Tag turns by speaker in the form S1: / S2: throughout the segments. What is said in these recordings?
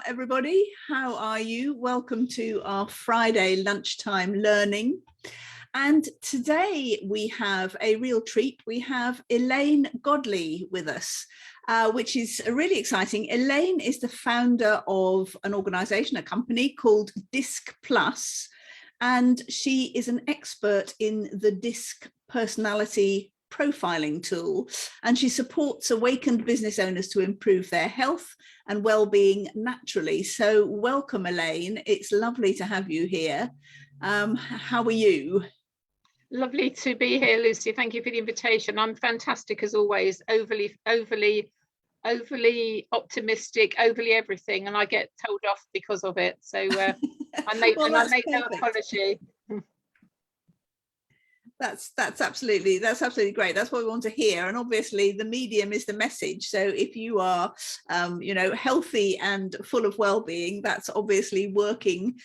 S1: everybody. How are you? Welcome to our Friday lunchtime learning. And today we have a real treat. We have Elaine Godley with us, which is really exciting. Elaine is the founder of an organization, a company called DISC Plus, and she is an expert in the DISC personality profiling tool, and she supports awakened business owners to improve their health and well-being naturally. So welcome, Elaine. It's lovely to have you here. How are you?
S2: Lovely to be here, Lucy. Thank you for the invitation. I'm fantastic as always, overly optimistic, overly everything, and I get told off because of it. So I make no apology.
S1: That's absolutely great. That's what we want to hear. And obviously the medium is the message. So if you are healthy and full of well-being, that's obviously working.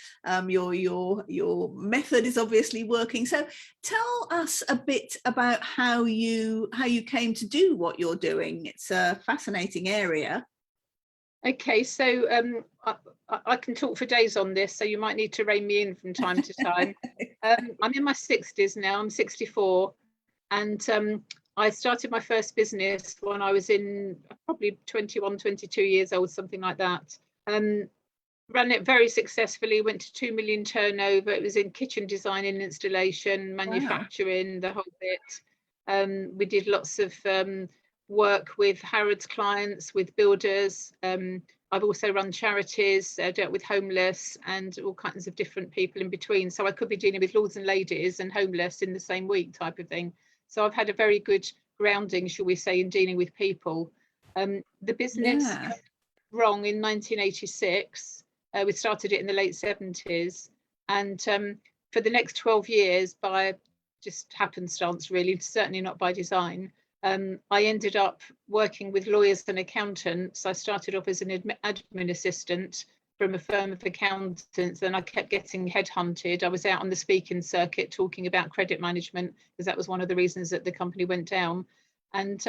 S1: Your method is obviously working. So tell us a bit about how you came to do what you're doing. It's a fascinating area.
S2: Okay, so I can talk for days on this, so you might need to rein me in from time to time. I'm in my 60s now, I'm 64, and I started my first business when I was in probably 21, 22 years old, something like that. Ran it very successfully, went to 2 million turnover. It was in kitchen design and installation, manufacturing, the whole bit. We did lots of work with Harrods clients, with builders. I've also run charities, dealt with homeless and all kinds of different people in between. So I could be dealing with lords and ladies and homeless in the same week type of thing. So I've had a very good grounding, shall we say, in dealing with people. The business went wrong in 1986. We started it in the late 70s. And for the next 12 years, by just happenstance, really, certainly not by design, I ended up working with lawyers and accountants. I started off as an admin assistant from a firm of accountants, and I kept getting headhunted. I was out on the speaking circuit talking about credit management, because that was one of the reasons that the company went down. And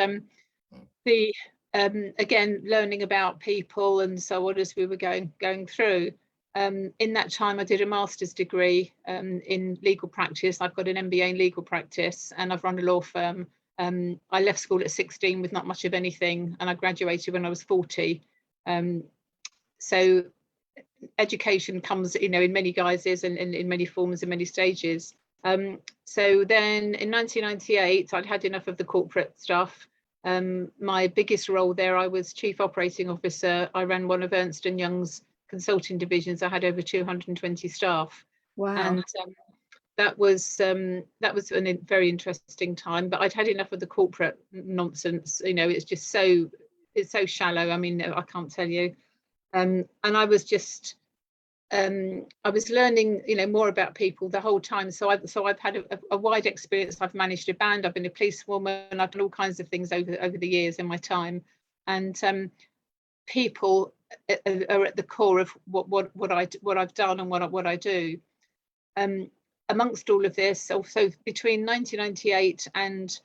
S2: again, learning about people and so on as we were going through. In that time, I did a master's degree in legal practice. I've got an MBA in legal practice, and I've run a law firm. I left school at 16 with not much of anything, and I graduated when I was 40. So education comes, in many guises and in many forms and many stages. So then in 1998, I'd had enough of the corporate stuff. My biggest role there, I was Chief Operating Officer. I ran one of Ernst & Young's consulting divisions. I had over 220 staff. Wow. And that was a very interesting time, but I'd had enough of the corporate nonsense. It's just it's so shallow. I mean, I can't tell you. And I was just, I was learning, more about people the whole time. So I've had a wide experience. I've managed a band. I've been a policewoman. I've done all kinds of things over the years in my time. And people are at the core of what I've done and what I do. Amongst all of this, also between 1998 and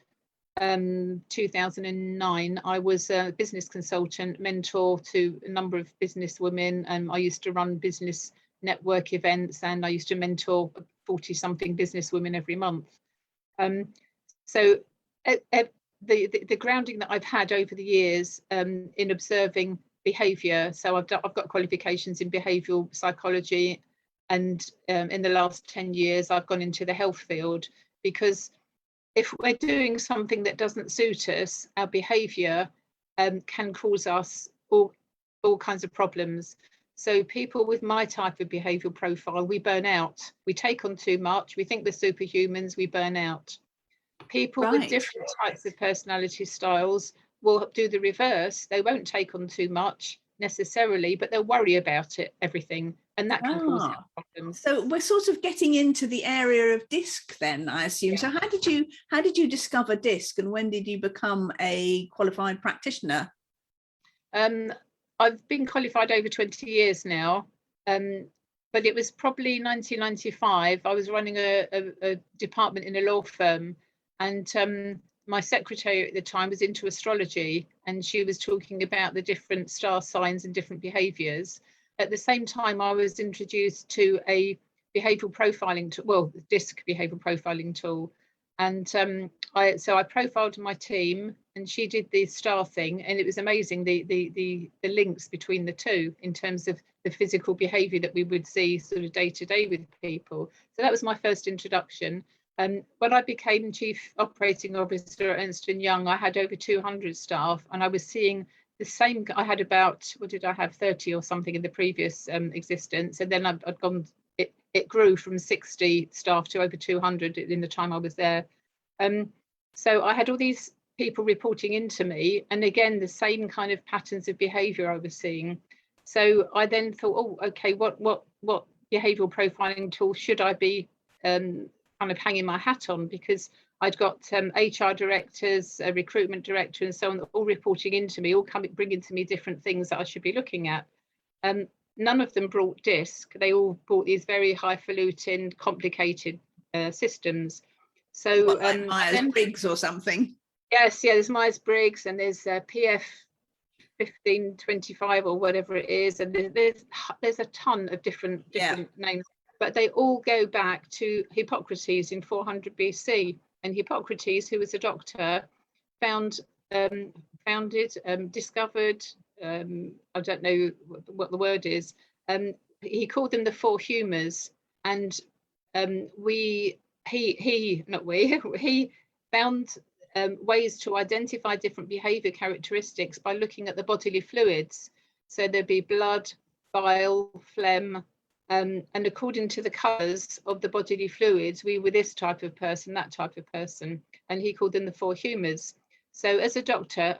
S2: 2009, I was a business consultant, mentor to a number of business women. I used to run business network events, and I used to mentor 40-something business women every month. So the grounding that I've had over the years in observing behaviour. So I've got qualifications in behavioural psychology. And in the last 10 years, I've gone into the health field, because if we're doing something that doesn't suit us, our behaviour can cause us all kinds of problems. So people with my type of behavioural profile, we burn out. We take on too much. We think we're superhumans. We burn out. People with different types of personality styles will do the reverse. They won't take on too much necessarily, but they'll worry about everything. And that can cause health problems.
S1: So we're sort of getting into the area of DISC then, I assume. Yeah. So how did you discover DISC, and when did you become a qualified practitioner?
S2: I've been qualified over 20 years now, but it was probably 1995. I was running a department in a law firm, and my secretary at the time was into astrology, and she was talking about the different star signs and different behaviours. at the same time, I was introduced to a behavioural profiling tool, well, the DISC behavioural profiling tool. And I profiled my team, and she did the star thing, and it was amazing, the links between the two in terms of the physical behaviour that we would see sort of day to day with people. So that was my first introduction. When I became Chief Operating Officer at Ernst & Young, I had over 200 staff, and I was seeing the same. I had about, what did I have, 30 or something in the previous existence, and then I'd gone. It grew from 60 staff to over 200 in the time I was there. So I had all these people reporting into me, and again, the same kind of patterns of behaviour I was seeing. So I then thought, oh, okay, what behavioural profiling tool should I be kind of hanging my hat on? Because I'd got HR directors, a recruitment director, and so on, all reporting into me, all bringing to me different things that I should be looking at. None of them brought DISC. They all brought these very highfalutin, complicated systems. So
S1: like Myers-Briggs or something.
S2: Yes, yeah, there's Myers-Briggs, and there's PF 1525 or whatever it is, and there's a ton of different names, but they all go back to Hippocrates in 400 BC. And Hippocrates, who was a doctor, discovered, I don't know what the word is, he called them the four humours, and he found ways to identify different behaviour characteristics by looking at the bodily fluids. So there'd be blood, bile, phlegm, and according to the colours of the bodily fluids, we were this type of person, that type of person, and he called them the four humours. So as a doctor,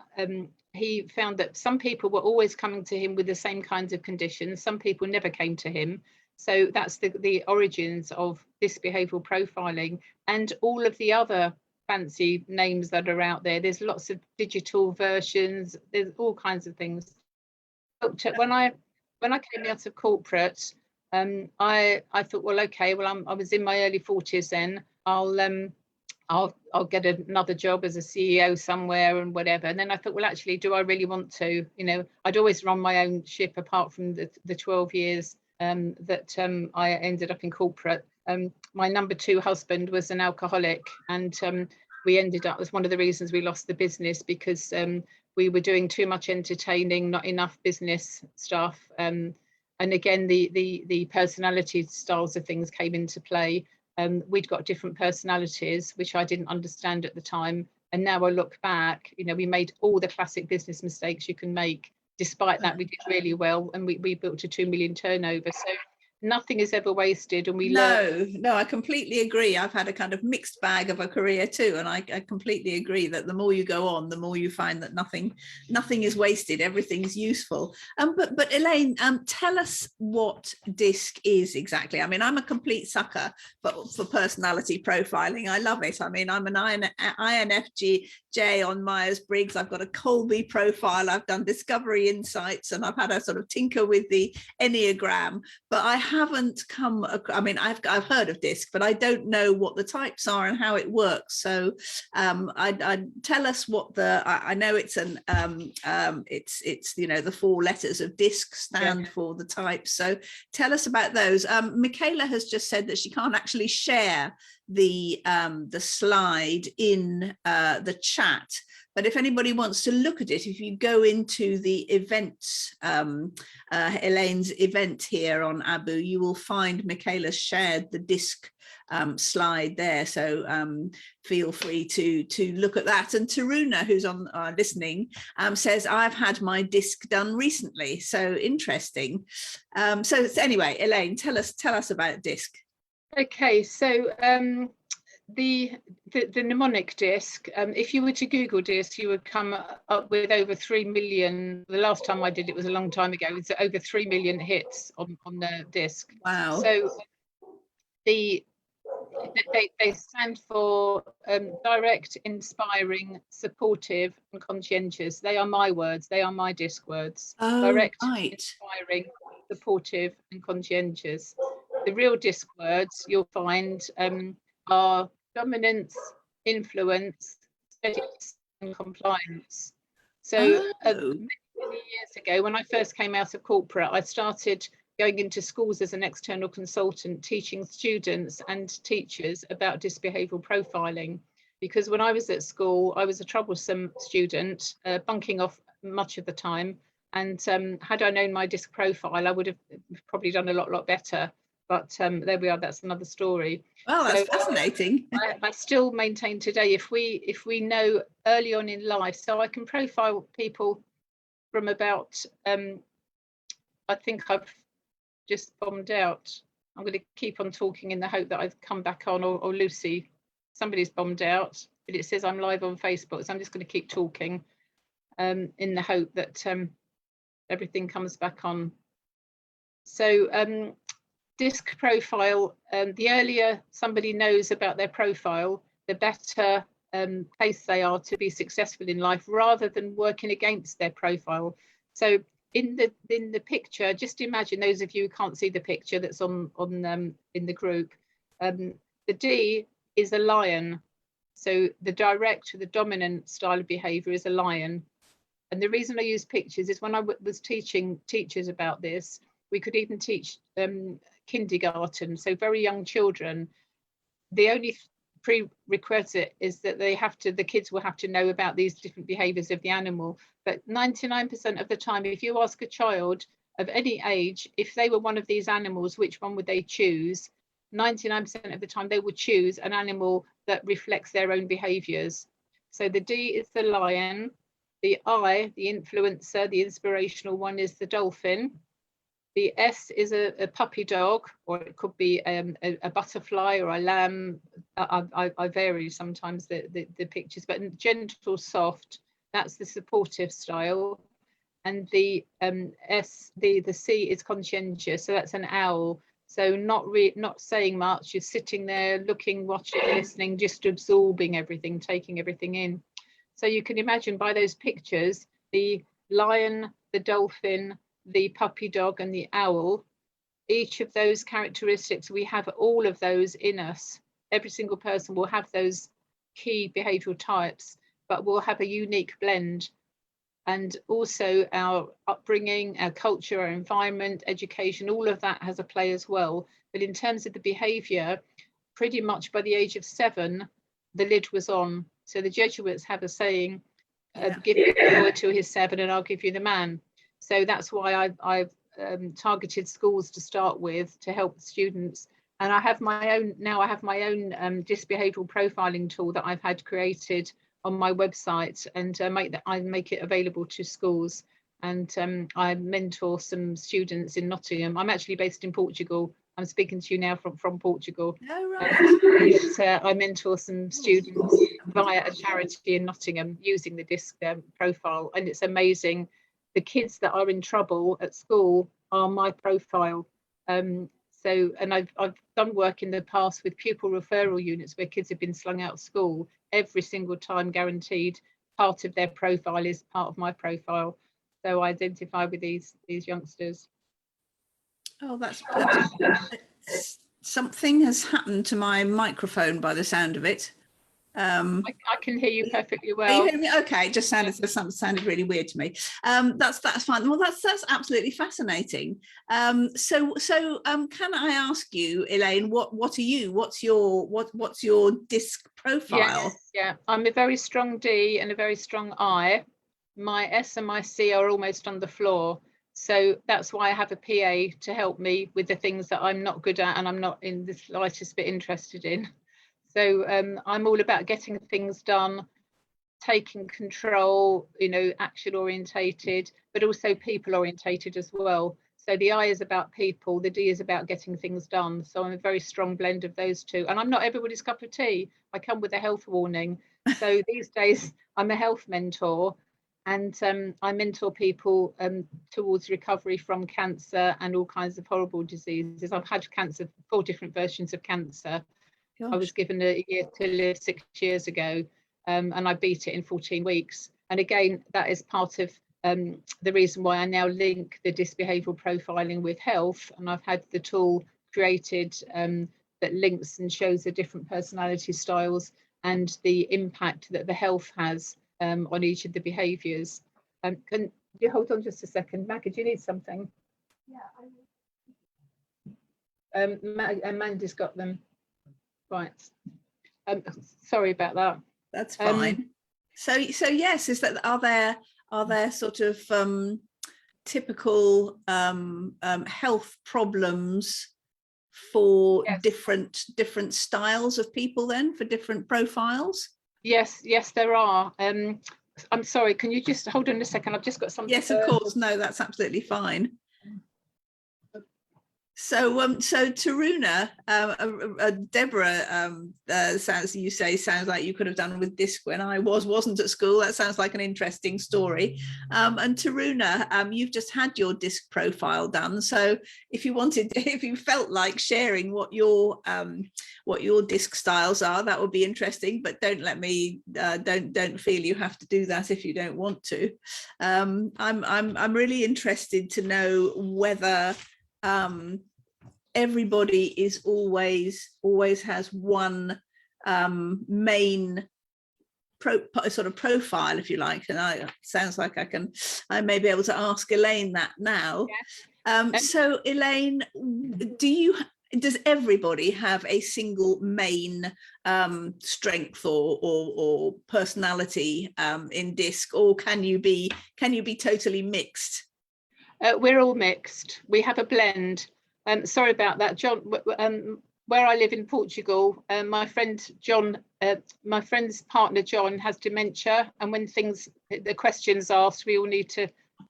S2: he found that some people were always coming to him with the same kinds of conditions. Some people never came to him. So that's the origins of this behavioural profiling, and all of the other fancy names that are out there. There's lots of digital versions. There's all kinds of things. When I came out of corporate, I thought, well, okay, well, I was in my early 40s then. I'll get another job as a CEO somewhere and whatever. And then I thought, well, actually, do I really want to? You know, I'd always run my own ship apart from the 12 years that I ended up in corporate. My number 2 husband was an alcoholic, and we ended up, as one of the reasons we lost the business, because we were doing too much entertaining, not enough business stuff. And again, the personality styles of things came into play. We'd got different personalities, which I didn't understand at the time. And now I look back, you know, we made all the classic business mistakes you can make. Despite that, we did really well, and we built a 2 million turnover. So nothing is ever wasted, and we learn.
S1: No, I completely agree. I've had a kind of mixed bag of a career too, and I completely agree that the more you go on, the more you find that nothing is wasted. Everything's useful. But Elaine, tell us what DISC is exactly. I mean, I'm a complete sucker for personality profiling. I love it. I mean, I'm an INFJ on Myers-Briggs. I've got a Colby profile. I've done Discovery Insights, and I've had a sort of tinker with the Enneagram, but I haven't come, I mean, I've heard of DISC, but I don't know what the types are and how it works. So I tell us what I know it's it's you know, the 4 letters of DISC stand for the types. So tell us about those. Michaela has just said that she can't actually share the slide in the chat, but if anybody wants to look at it, if you go into the events, Elaine's event here on ABOO, you will find Michaela shared the DISC slide there. So feel free to look at that. And Taruna, who's on listening, says, I've had my DISC done recently. So interesting. So anyway, Elaine, tell us about DISC.
S2: Okay, so the mnemonic DISC, if you were to Google DISC, you would come up with over 3 million. The last time I did it was a long time ago. It's over 3 million hits on the DISC.
S1: Wow.
S2: So they stand for direct, inspiring, supportive, and conscientious. They are my words. They are my DISC words.
S1: Oh,
S2: direct,
S1: right.
S2: inspiring, supportive, and conscientious. The real DISC words you'll find are dominance, influence, steadiness, and compliance. So many years ago, when I first came out of corporate, I started going into schools as an external consultant, teaching students and teachers about behavioural profiling. Because when I was at school, I was a troublesome student, bunking off much of the time. And had I known my DISC profile, I would have probably done a lot better. But there we are, that's another story.
S1: Well, that's fascinating.
S2: I still maintain today, if we know early on in life, so I can profile people from about, I think I've just bombed out. I'm going to keep on talking in the hope that I've come back on, or Lucy, somebody's bombed out, but it says I'm live on Facebook, so I'm just going to keep talking in the hope that everything comes back on. So DISC profile, the earlier somebody knows about their profile, the better place they are to be successful in life, rather than working against their profile. So in the picture, just imagine, those of you who can't see the picture that's on in the group, the D is a lion. So the direct, the dominant style of behaviour is a lion. And the reason I use pictures is when I was teaching teachers about this, we could even teach kindergarten, so very young children. The only prerequisite is that the kids will have to know about these different behaviours of the animal. But 99% of the time, if you ask a child of any age, if they were one of these animals, which one would they choose? 99% of the time they would choose an animal that reflects their own behaviours. So the D is the lion, the I, the influencer, the inspirational one, is the dolphin. The S is a puppy dog, or it could be a butterfly or a lamb. I vary sometimes the pictures, but gentle, soft, that's the supportive style. And the the C is conscientious, so that's an owl. So not saying much, you're sitting there looking, watching, listening, just absorbing everything, taking everything in. So you can imagine by those pictures, the lion, the dolphin, the puppy dog and the owl, each of those characteristics, we have all of those in us. Every single person will have those key behavioural types, but we'll have a unique blend. And also our upbringing, our culture, our environment, education, all of that has a play as well. But in terms of the behaviour, pretty much by the age of 7, the lid was on. So the Jesuits have a saying, give the boy till he's 7 and I'll give you the man. So that's why I've targeted schools to start with, to help students. And I have my own, now I have my own behavioural profiling tool that I've had created on my website, and I make it available to schools. And I mentor some students in Nottingham. I'm actually based in Portugal. I'm speaking to you now from Portugal.
S1: Oh, right.
S2: I mentor some students via a charity in Nottingham using the DISC profile, and it's amazing. The kids that are in trouble at school are my profile. And I've done work in the past with pupil referral units where kids have been slung out of school. Every single time, guaranteed, part of their profile is part of my profile. So I identify with these youngsters.
S1: Oh, that's something has happened to my microphone by the sound of it.
S2: I can hear you perfectly well.
S1: Are you hearing me? Okay, it just sounded really weird to me. That's fine. Well, that's absolutely fascinating. So can I ask you, Elaine, what are you? What's your DISC profile?
S2: Yes, yeah, I'm a very strong D and a very strong I. My S and my C are almost on the floor. So that's why I have a PA to help me with the things that I'm not good at and I'm not in the slightest bit interested in. So I'm all about getting things done, taking control, action orientated, but also people orientated as well. So the I is about people, the D is about getting things done. So I'm a very strong blend of those two. And I'm not everybody's cup of tea. I come with a health warning. So these days I'm a health mentor, and I mentor people towards recovery from cancer and all kinds of horrible diseases. I've had cancer, 4 different versions of cancer. Gosh. I was given a year to live 6 years ago, and I beat it in 14 weeks. And again, that is part of the reason why I now link the DISC behavioural profiling with health. And I've had the tool created that links and shows the different personality styles and the impact that the health has on each of the behaviours. And You hold on just a second. Maggie, do you need something? Yeah. Amanda's got them. Right. Sorry about that.
S1: That's fine. So yes, are there sort of typical health problems for
S2: Yes.
S1: different styles of people then, for different profiles?
S2: Yes, there are. I'm sorry, can you just hold on a second? I've just got something.
S1: Yes, of course. No, that's absolutely fine. So Taruna, Deborah, sounds like you could have done with DISC when I wasn't at school. That sounds like an interesting story. And Taruna, you've just had your DISC profile done. So if you felt like sharing what your DISC styles are, that would be interesting. But don't let me don't feel you have to do that if you don't want to. I'm really interested to know whether everybody is always has one main sort of profile, if you like, and sounds like I may be able to ask Elaine that now. Yes. So Elaine, does everybody have a single main strength or personality in DISC, or can you be totally mixed?
S2: We're all mixed. We have a blend. Sorry about that, John. Where I live in Portugal, my friend's partner John has dementia, and when the questions asked, we all need to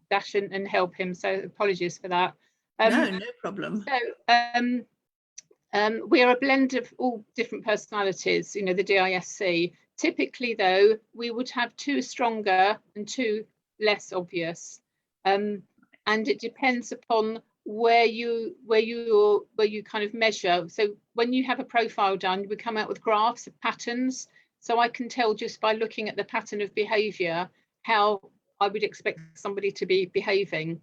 S2: dash in and help him. So apologies for that.
S1: No problem.
S2: So we are a blend of all different personalities. You know, the DISC. Typically, though, we would have two stronger and two less obvious, and it depends upon where you kind of measure. So when you have a profile done, we come out with graphs of patterns. So I can tell just by looking at the pattern of behaviour how I would expect somebody to be behaving.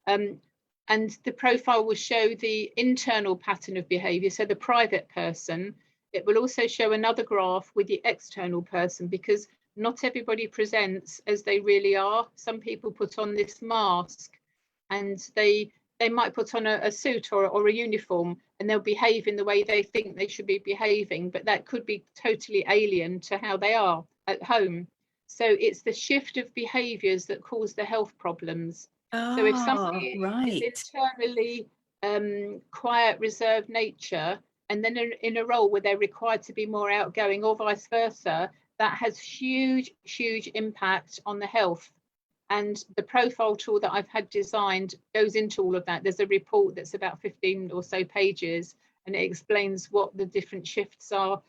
S2: And the profile will show the internal pattern of behaviour, so the private person. It will also show another graph with the external person, because not everybody presents as they really are. Some people put on this mask, and they might put on a suit or a uniform, and they'll behave in the way they think they should be behaving, but that could be totally alien to how they are at home. So it's the shift of behaviours that cause the health problems.
S1: Oh,
S2: so if somebody
S1: right.
S2: is internally quiet, reserved nature, and then in a role where they're required to be more outgoing, or vice versa, that has huge impact on the health. And the profile tool that I've had designed goes into all of that. There's a report that's about 15 or so pages, and it explains what the different shifts are,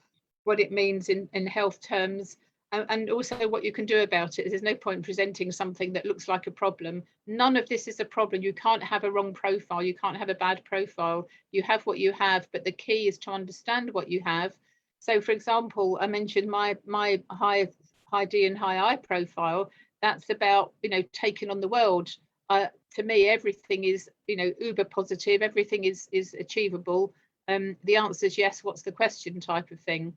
S2: what it means in health terms, and also what you can do about it. There's no point presenting something that looks like a problem. None of this is a problem. You can't have a wrong profile. You can't have a bad profile. You have what you have, but the key is to understand what you have. So, for example, I mentioned my high D and high I profile. That's about, you know, taking on the world. To me, everything is, you know, uber positive. Everything is achievable. The answer is yes. What's the question type of thing.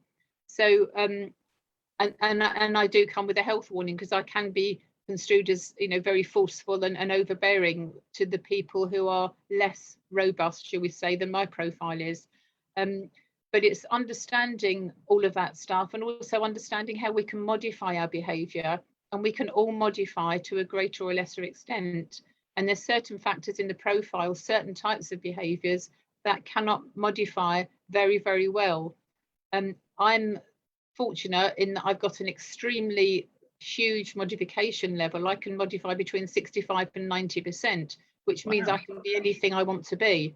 S2: So, and I do come with a health warning, because I can be construed as, you know, very forceful and overbearing to the people who are less robust, shall we say, than my profile is. But it's understanding all of that stuff, and also understanding how we can modify our behaviour. And we can all modify to a greater or lesser extent. And there's certain factors in the profile, certain types of behaviours that cannot modify very, very well. I'm fortunate in that I've got an extremely huge modification level. I can modify between 65 and 90%, which means I can be anything I want to be.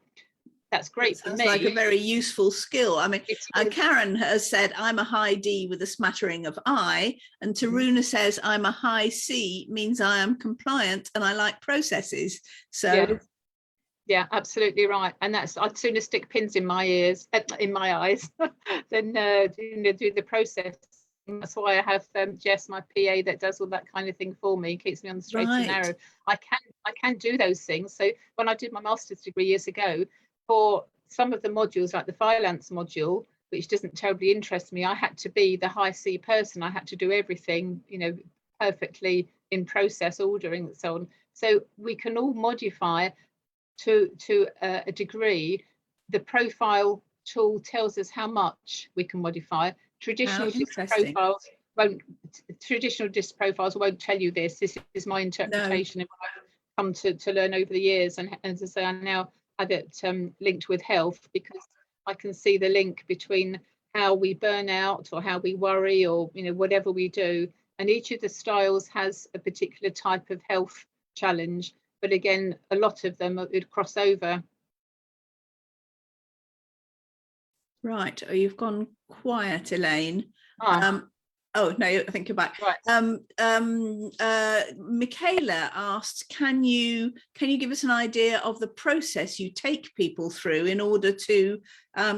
S2: That's great for me.
S1: Sounds like a very useful skill. I mean, Karen has said, I'm a high D with a smattering of I, and Taruna says, I'm a high C, means I am compliant and I like processes. So
S2: yeah, absolutely right. And that's, I'd sooner stick pins in my ears, in my eyes, than do the process. That's why I have Jess, my PA, that does all that kind of thing for me, keeps me on the straight and narrow. I can do those things. So when I did my master's degree years ago, for some of the modules, like the finance module, which doesn't terribly interest me, I had to be the high C person. I had to do everything, you know, perfectly in process, ordering and so on. So we can all modify to a degree. The profile tool tells us how much we can modify. Traditional disc profiles won't tell you this. This is my interpretation of what I've come to learn over the years. And as I say, I now have it linked with health, because I can see the link between how we burn out or how we worry, or whatever we do. And each of the styles has a particular type of health challenge. But again, a lot of them would cross over.
S1: Right. Oh, you've gone quiet, Elaine. Oh no, I think you're back.
S2: Right.
S1: Michaela asked, can you give us an idea of the process you take people through in order to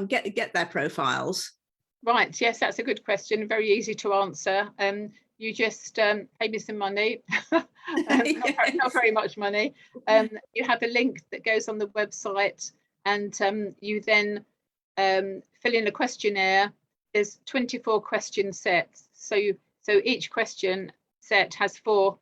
S1: get their profiles?
S2: Right. Yes, that's a good question. Very easy to answer. You just pay me some money, not very much money. You have a link that goes on the website, and you then fill in a questionnaire. There's 24 question sets. So each question set has 4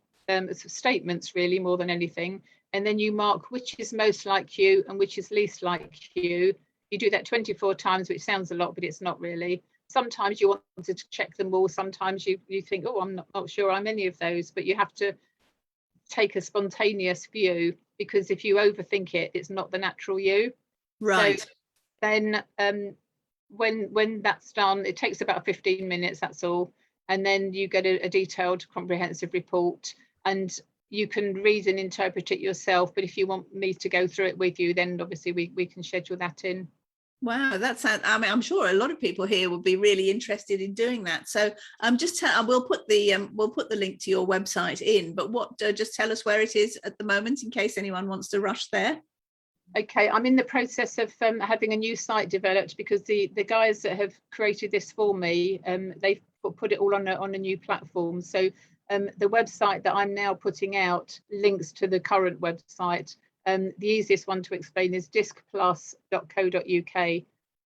S2: statements, really, more than anything. And then you mark which is most like you and which is least like you. You do that 24 times, which sounds a lot, but it's not really. Sometimes you want to check them all. Sometimes you think, oh, I'm not sure I'm any of those, but you have to take a spontaneous view, because if you overthink it, it's not the natural you.
S1: Right.
S2: So then when that's done, it takes about 15 minutes, that's all. And then you get a detailed, comprehensive report, and you can read and interpret it yourself. But if you want me to go through it with you, then obviously we can schedule that in.
S1: Wow, that's, I mean, I'm sure a lot of people here would be really interested in doing that. So we'll put the link to your website in, but just tell us where it is at the moment in case anyone wants to rush there.
S2: Okay, I'm in the process of having a new site developed, because the guys that have created this for me, they've put it all on a new platform. So the website that I'm now putting out links to the current website. The easiest one to explain is discplus.co.uk.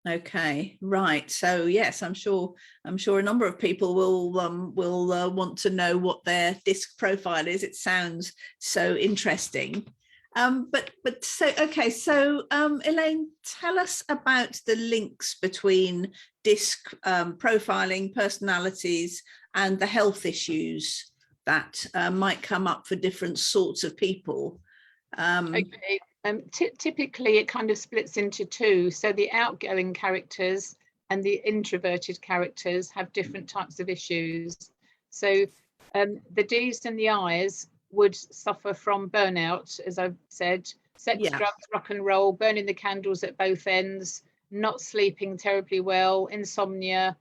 S1: Okay, right. So yes, I'm sure a number of people will want to know what their disc profile is. It sounds so interesting. But Elaine, tell us about the links between disc profiling, personalities, and the health issues that might come up for different sorts of people.
S2: Okay. Typically it kind of splits into 2. So the outgoing characters and the introverted characters have different types of issues. So the D's and the I's would suffer from burnout, as I've said, sex, drugs, rock and roll, burning the candles at both ends, not sleeping terribly well, insomnia,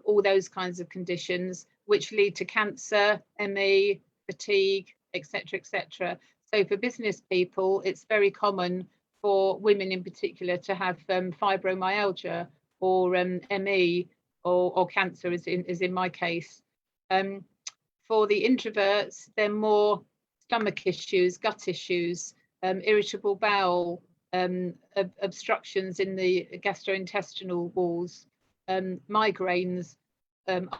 S2: all those kinds of conditions, which lead to cancer, ME, fatigue, etc., etc. So for business people, it's very common for women in particular to have fibromyalgia or ME or cancer, as in my case. For the introverts, they're more stomach issues, gut issues, irritable bowel, obstructions in the gastrointestinal walls, migraines,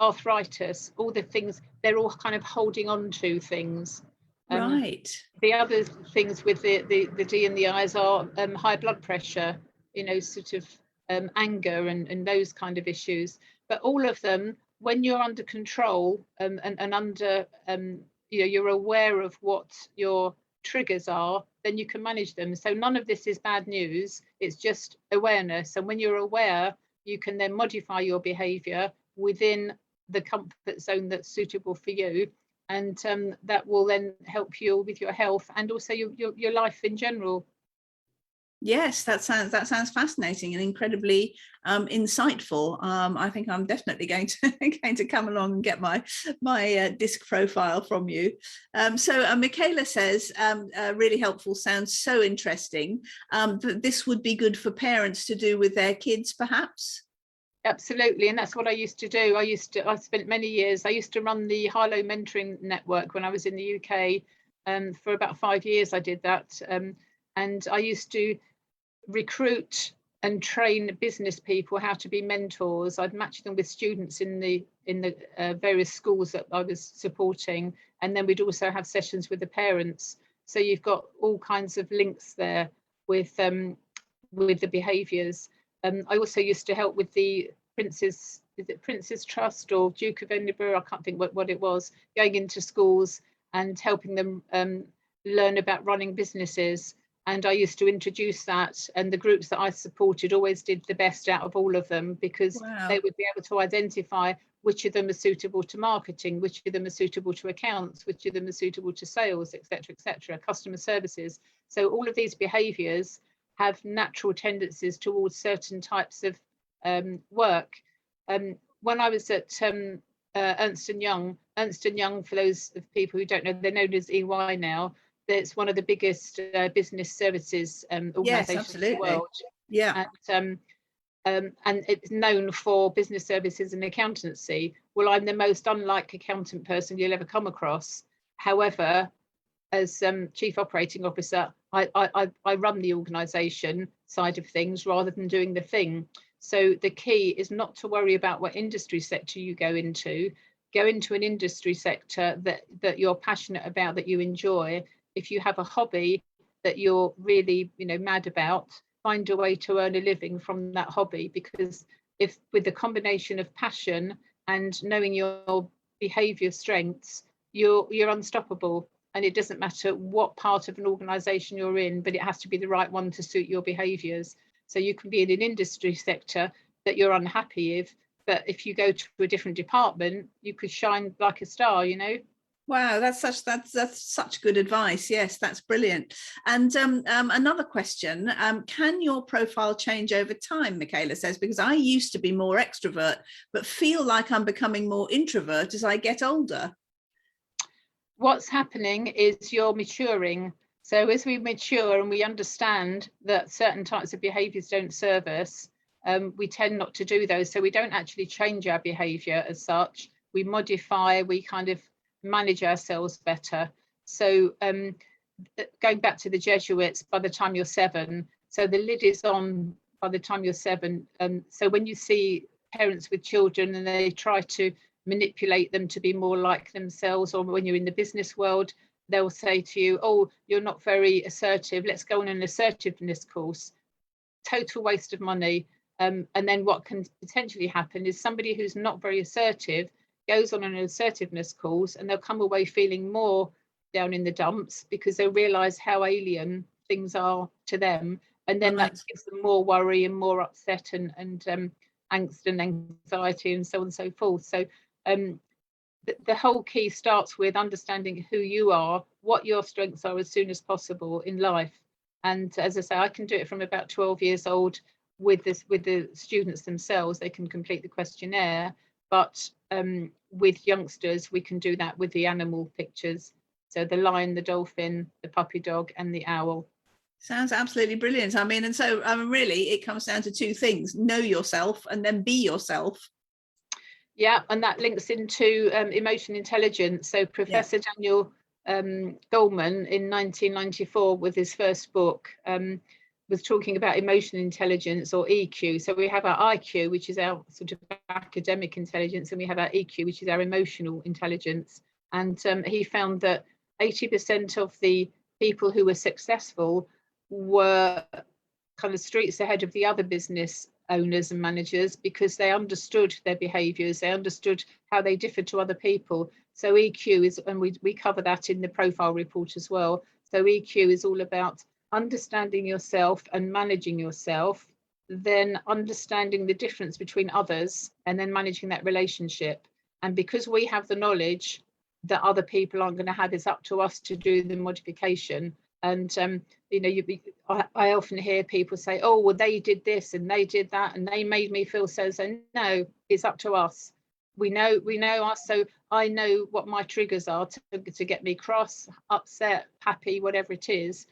S2: arthritis, all the things. They're all kind of holding on to things.
S1: Right.
S2: The other things with the D and the I's are high blood pressure, sort of anger and those kind of issues. But all of them, when you're under control and under, you're aware of what your triggers are, then you can manage them. So none of this is bad news. It's just awareness. And when you're aware, you can then modify your behaviour within the comfort zone that's suitable for you. And that will then help you with your health and also your life in general.
S1: Yes, that sounds fascinating and incredibly insightful. I think I'm definitely going to come along and get my disc profile from you. So Michaela says, really helpful, sounds so interesting. This would be good for parents to do with their kids, perhaps.
S2: Absolutely, and that's what I used to do. I spent many years. I used to run the High-Low Mentoring Network when I was in the UK. For about 5 years, I did that, and I used to recruit and train business people how to be mentors. I'd match them with students in the various schools that I was supporting, and then we'd also have sessions with the parents. So you've got all kinds of links there with the behaviours. I also used to help with the Prince's Trust or Duke of Edinburgh, I can't think what it was, going into schools and helping them learn about running businesses. And I used to introduce that, and the groups that I supported always did the best out of all of them, because
S1: Wow.
S2: they would be able to identify which of them are suitable to marketing, which of them are suitable to accounts, which of them are suitable to sales, etc., customer services. So all of these behaviours have natural tendencies towards certain types of work. When I was at Ernst & Young, for those of people who don't know, they're known as EY now. It's one of the biggest business services organisations in the world.
S1: Yeah.
S2: And it's known for business services and accountancy. Well, I'm the most unlike accountant person you'll ever come across. However, as Chief Operating Officer, I run the organisation side of things rather than doing the thing. So the key is not to worry about what industry sector you go into. Go into an industry sector that you're passionate about, that you enjoy. If you have a hobby that you're really, mad about, find a way to earn a living from that hobby, because if with the combination of passion and knowing your behaviour strengths, you're unstoppable. And it doesn't matter what part of an organisation you're in, but it has to be the right one to suit your behaviours. So you can be in an industry sector that you're unhappy with, but if you go to a different department, you could shine like a star,
S1: Wow, that's such good advice. Yes, that's brilliant. And another question, can your profile change over time, Michaela says, because I used to be more extrovert, but feel like I'm becoming more introvert as I get older.
S2: What's happening is you're maturing. So as we mature and we understand that certain types of behaviours don't serve us, we tend not to do those. So we don't actually change our behaviour as such. We modify, we kind of manage ourselves better. So going back to the Jesuits, by the time you're 7, so the lid is on by the time you're 7. So when you see parents with children and they try to manipulate them to be more like themselves, or when you're in the business world, they'll say to you, oh, you're not very assertive, let's go on an assertiveness course. Total waste of money. And then what can potentially happen is somebody who's not very assertive goes on an assertiveness course and they'll come away feeling more down in the dumps, because they realise how alien things are to them, and then that gives them more worry and more upset and angst and anxiety and so on and so forth. So the whole key starts with understanding who you are, what your strengths are as soon as possible in life. And as I say, I can do it from about 12 years old with the students themselves. They can complete the questionnaire, but with youngsters, we can do that with the animal pictures. So the lion, the dolphin, the puppy dog, and the owl.
S1: Sounds absolutely brilliant. I mean, and so really, it comes down to 2 things: know yourself and then be yourself.
S2: Yeah, and that links into emotion intelligence. So Professor Daniel Goleman in 1994, with his first book, was talking about emotion intelligence, or EQ. So we have our IQ, which is our sort of academic intelligence, and we have our EQ, which is our emotional intelligence. And he found that 80% of the people who were successful were kind of streets ahead of the other business owners and managers, because they understood their behaviours, they understood how they differed to other people. So EQ is, and we cover that in the profile report as well. So EQ is all about understanding yourself and managing yourself, then understanding the difference between others, and then managing that relationship. And because we have the knowledge that other people aren't going to have, it's up to us to do the modification. And I often hear people say, oh, well, they did this and they did that and they made me feel so. No, it's up to us. We know us. So I know what my triggers are to get me cross, upset, happy, whatever it is.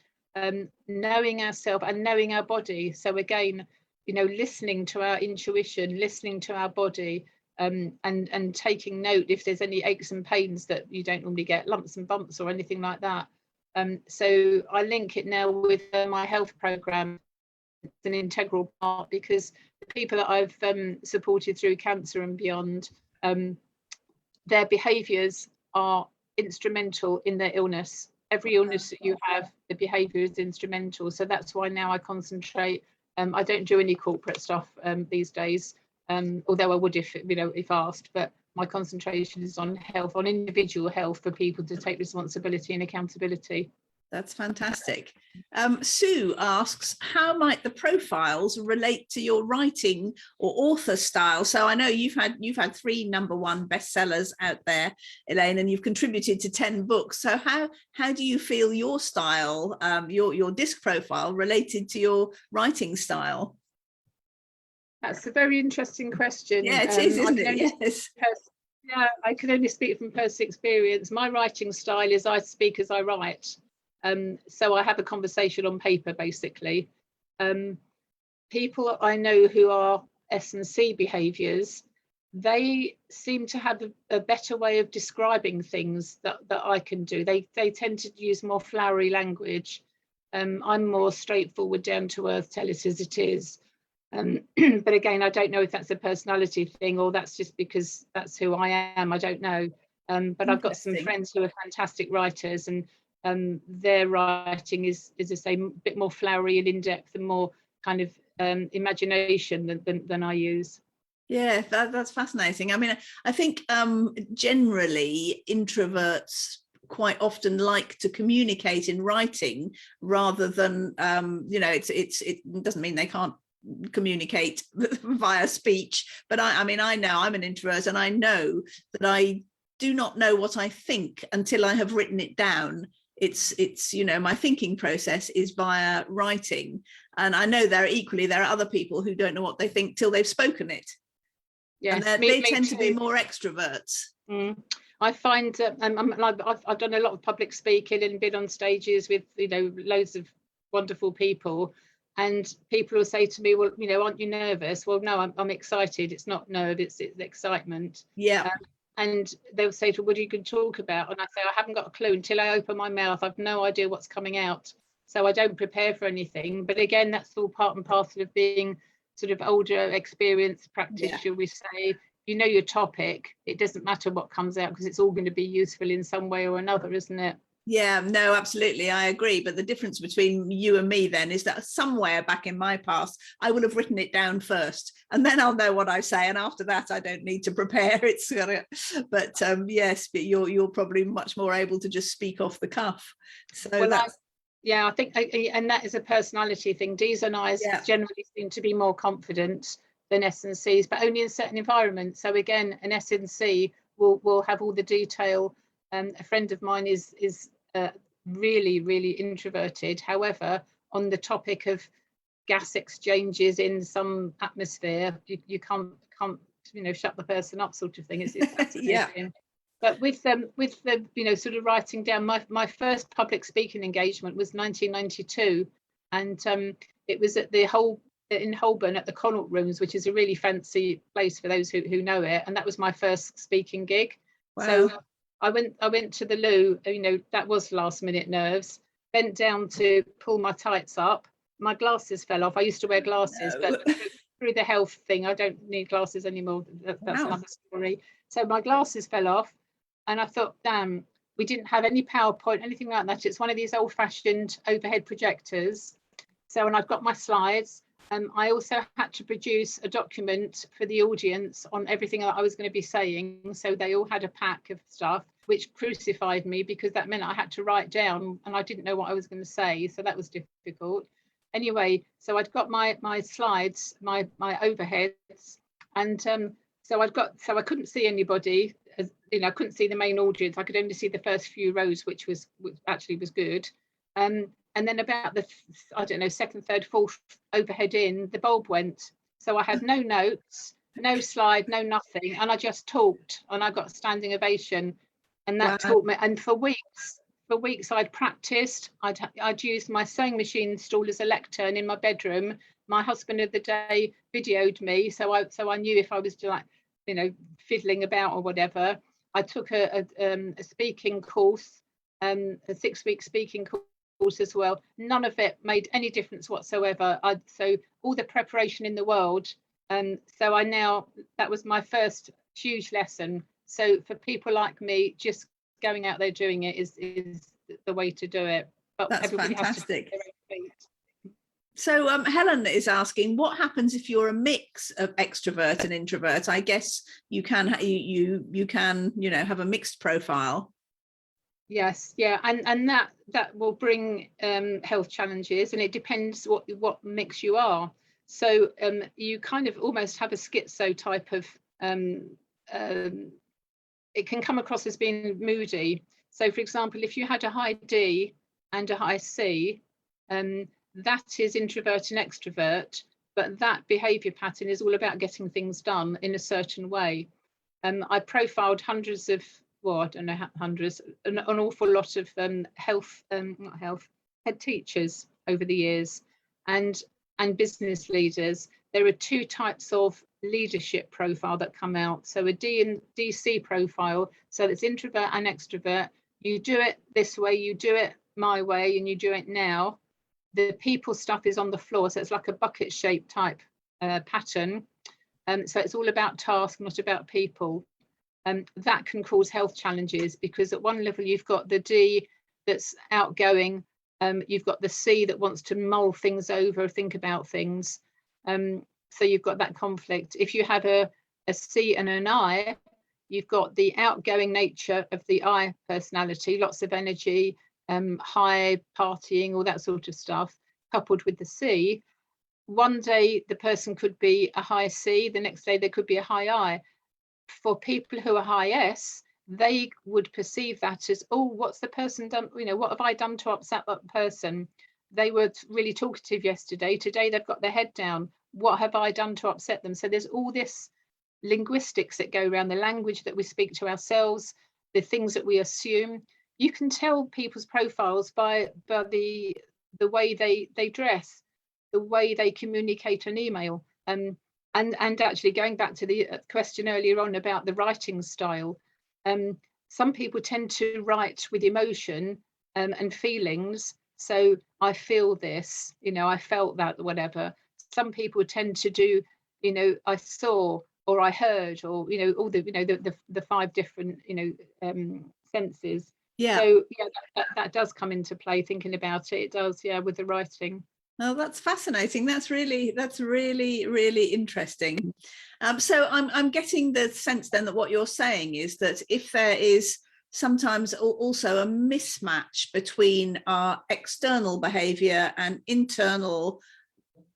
S2: Knowing ourselves and knowing our body. So again, listening to our intuition, listening to our body, and taking note if there's any aches and pains that you don't normally get, lumps and bumps or anything like that. So I link it now with my health program. It's an integral part, because the people that I've supported through cancer and beyond, their behaviours are instrumental in their illness. every illness that you have, the behaviour is instrumental. So that's why now I concentrate. I don't do any corporate stuff these days, although I would if asked. But my concentration is on health, on individual health, for people to take responsibility and accountability.
S1: That's fantastic. Sue asks, how might the profiles relate to your writing or author style? So I know you've had 3 #1 bestsellers out there, Elaine, and you've contributed to 10 books. So how do you feel your style, your disc profile, related to your writing style?
S2: That's a very interesting question.
S1: Yeah, it is, isn't it? Yes.
S2: Yeah, I can only speak from personal experience. My writing style is I speak as I write. So I have a conversation on paper, basically. People I know who are S&C behaviours, they seem to have a better way of describing things that I can do. They tend to use more flowery language. I'm more straightforward, down to earth, tell it as it is. But again, I don't know if that's a personality thing or that's just because that's who I am. I don't know. But I've got some friends who are fantastic writers, and their writing is I say, a bit more flowery and in-depth and more kind of imagination than I use.
S1: Yeah, that's fascinating. I mean, I think generally introverts quite often like to communicate in writing rather than it doesn't mean they can't communicate via speech, but I mean, I know I'm an introvert, and I know that I do not know what I think until I have written it down. It's my thinking process is via writing, and I know there are other people who don't know what they think till they've spoken it.
S2: Yes,
S1: and they tend to be more extroverts.
S2: I find I've done a lot of public speaking and been on stages with loads of wonderful people, and people will say to me, well, aren't you nervous? Well, no, I'm excited. It's not nerves, it's excitement.
S1: Yeah.
S2: And they'll say to me, what are you going to talk about? And I say, I haven't got a clue. Until I open my mouth, I've no idea what's coming out. So I don't prepare for anything. But again, that's all part and parcel of being sort of older, experienced practice, shall we say. You know your topic, it doesn't matter what comes out, because it's all going to be useful in some way or another, isn't it?
S1: Yeah, no, absolutely, I agree. But the difference between you and me then is that somewhere back in my past, I would have written it down first, and then I'll know what I say. And after that, I don't need to prepare. But yes, but you're probably much more able to just speak off the cuff. So
S2: I think, and that is a personality thing. D's and I's generally seem to be more confident than S&C's, but only in certain environments. So again, an S&C will have all the detail. A friend of mine is really, really introverted. However, on the topic of gas exchanges in some atmosphere, you can't shut the person up, sort of thing. It's fascinating. But with the sort of writing down, my first public speaking engagement was 1992, and it was at in Holborn at the Connaught Rooms, which is a really fancy place for those who know it, and that was my first speaking gig. Wow. So I went to the loo, that was last minute nerves, bent down to pull my tights up, my glasses fell off. I used to wear glasses, but through the health thing, I don't need glasses anymore. That's another story. So my glasses fell off, and I thought, damn, we didn't have any PowerPoint, anything like that. It's one of these old-fashioned overhead projectors. So, and I've got my slides. I also had to produce a document for the audience on everything that I was going to be saying. So they all had a pack of stuff, which crucified me, because that meant I had to write down, and I didn't know what I was going to say. So that was difficult. Anyway, so I'd got my slides, my overheads, and so I couldn't see anybody. I couldn't see the main audience. I could only see the first few rows, which actually was good. And then about the, second, third, fourth overhead in, the bulb went. So I had no notes, no slide, no nothing. And I just talked, and I got a standing ovation. And that taught me. And for weeks I'd practiced. I'd used my sewing machine installed as a lectern in my bedroom. My husband of the day videoed me. So I knew if I was fiddling about or whatever. I took a speaking course, a 6-week speaking course as well. None of it made any difference whatsoever. So all the preparation in the world. So that was my first huge lesson. So for people like me, just going out there doing it is the way to do it. But
S1: That's
S2: everybody
S1: fantastic.
S2: has to do their own feet.
S1: So Helen is asking, what happens if you're a mix of extrovert and introvert? I guess you can you can, you know, have a mixed profile.
S2: Yes, yeah, and that will bring health challenges, and it depends what mix you are. So you kind of almost have a schizo type of it can come across as being moody. So for example, if you had a high D and a high C, that is introvert and extrovert, but that behaviour pattern is all about getting things done in a certain way. I profiled hundreds of, well, I don't know, hundreds, an awful lot of head teachers over the years, and business leaders. There are two types of leadership profile that come out. So a D and DC profile, so it's introvert and extrovert. You do it this way, you do it my way, and you do it now. The people stuff is on the floor, so it's like a bucket shaped type pattern. So it's all about task, not about people. That can cause health challenges, because at one level you've got the D that's outgoing, you've got the C that wants to mull things over, think about things. So you've got that conflict. If you have a C and an I, you've got the outgoing nature of the I personality, lots of energy, high partying, all that sort of stuff, coupled with the C. One day the person could be a high C, the next day they could be a high I. For people who are high S, they would perceive that as, oh, what's the person done? You know, what have I done to upset that person? They were really talkative yesterday. Today they've got their head down. What have I done to upset them? So there's all this linguistics that go around, the language that we speak to ourselves, the things that we assume. You can tell people's profiles by the way they dress, the way they communicate an email. And actually going back to the question earlier on about the writing style, some people tend to write with emotion and feelings. So I feel this, you know, I felt that, whatever. Some people tend to do, you know, I saw, or I heard, or, you know, all the, you know, the 5 different, you know, senses.
S1: Yeah.
S2: So yeah, that does come into play, thinking about it. It does, yeah, with the writing.
S1: Oh, that's fascinating. That's really interesting. So I'm getting the sense then that what you're saying is that if there is sometimes also a mismatch between our external behavior and internal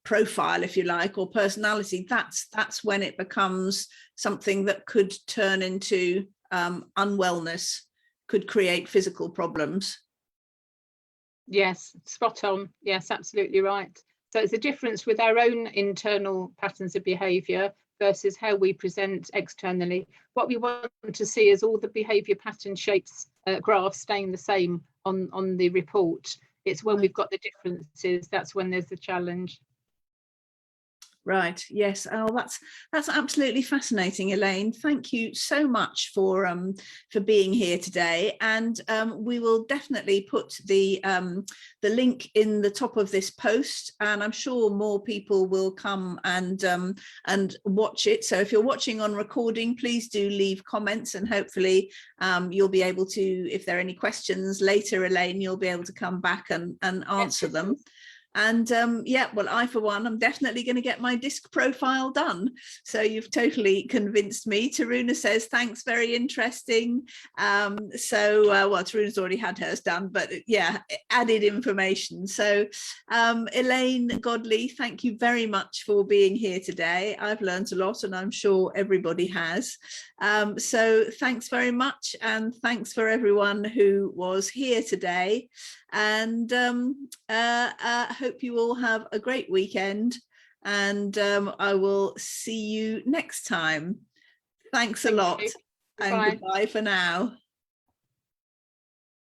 S1: profile, if you like, or personality, that's when it becomes something that could turn into unwellness, could create physical problems.
S2: Yes, spot on. Yes, absolutely right. So it's a difference with our own internal patterns of behaviour versus how we present externally. What we want to see is all the behaviour pattern shapes, graphs staying the same on the report. It's when we've got the differences, that's when there's the challenge.
S1: Right. Yes. Oh, that's absolutely fascinating, Elaine. Thank you so much for being here today. And we will definitely put the link in the top of this post, and I'm sure more people will come and watch it. So if you're watching on recording, please do leave comments, and hopefully you'll be able to, if there are any questions later, Elaine, you'll be able to come back and answer them. And yeah, well, I, for one, I'm definitely going to get my disc profile done. So you've totally convinced me. Taruna says, thanks, very interesting. Well, Taruna's already had hers done, but yeah, added information. So Elaine Godley, thank you very much for being here today. I've learned a lot, and I'm sure everybody has. So thanks very much. And thanks for everyone who was here today. And hope you all have a great weekend, and I will see you next time. Thanks a lot, and goodbye for now.